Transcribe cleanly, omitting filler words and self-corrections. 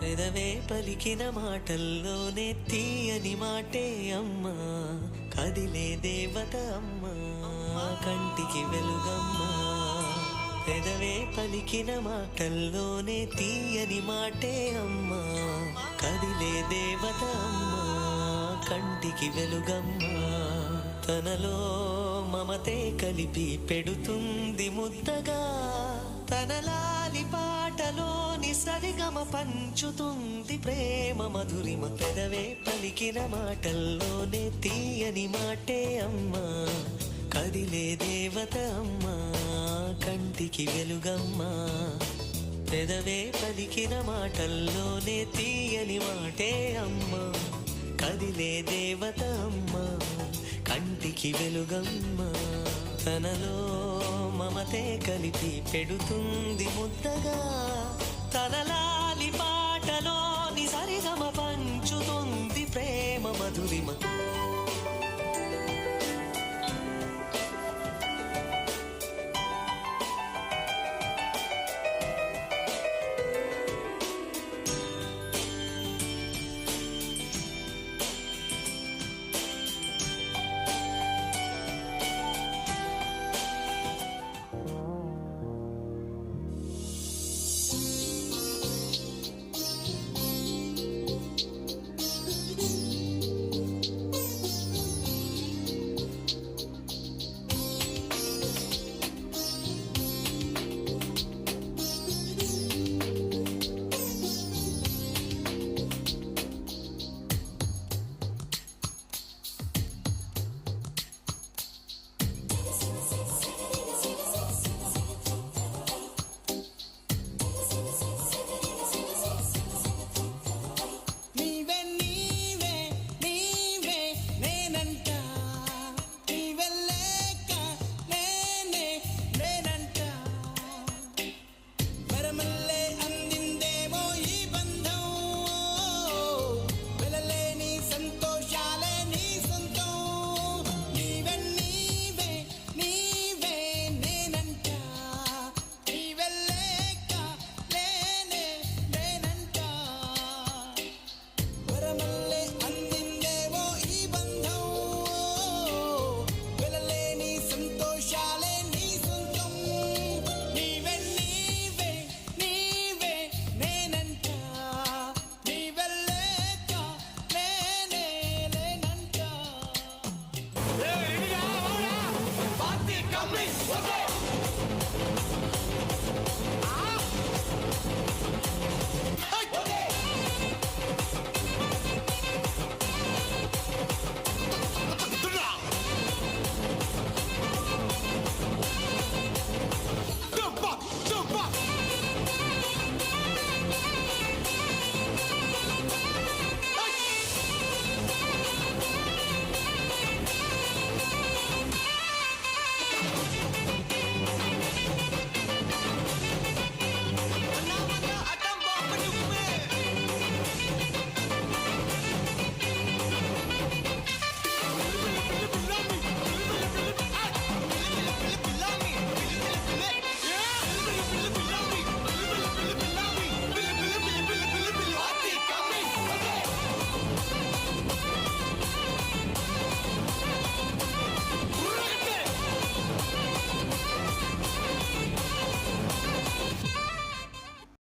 పెదవే పలికిన మాటల్లోనే తీయని మాటే అమ్మా, కదిలే దేవత అమ్మా, కంటికి వెలుగమ్మా. పెదవే పలికిన మాటల్లోనే తీయని మాటే అమ్మా, కదిలే దేవత అమ్మా, కంటికి వెలుగమ్మా. తనలో మమతే కలిపి పెడుతుంది ముద్దగా, తనలాలి పాటలోని సరిగమ పంచుతుంది ప్రేమ మధురిమ. పెదవే పలికిన మాటల్లోనే తీయని మాటే అమ్మా, కదిలే దేవత అమ్మా, కంటికి వెలుగమ్మా. పెదవే పలికిన మాటల్లోనే తీయని మాటే అమ్మా, కదిలే దేవత అమ్మా, కంటికి వెలుగమ్మా. తనలో మమతే కలిపి పెడుతుంది ముద్దగా, తనలా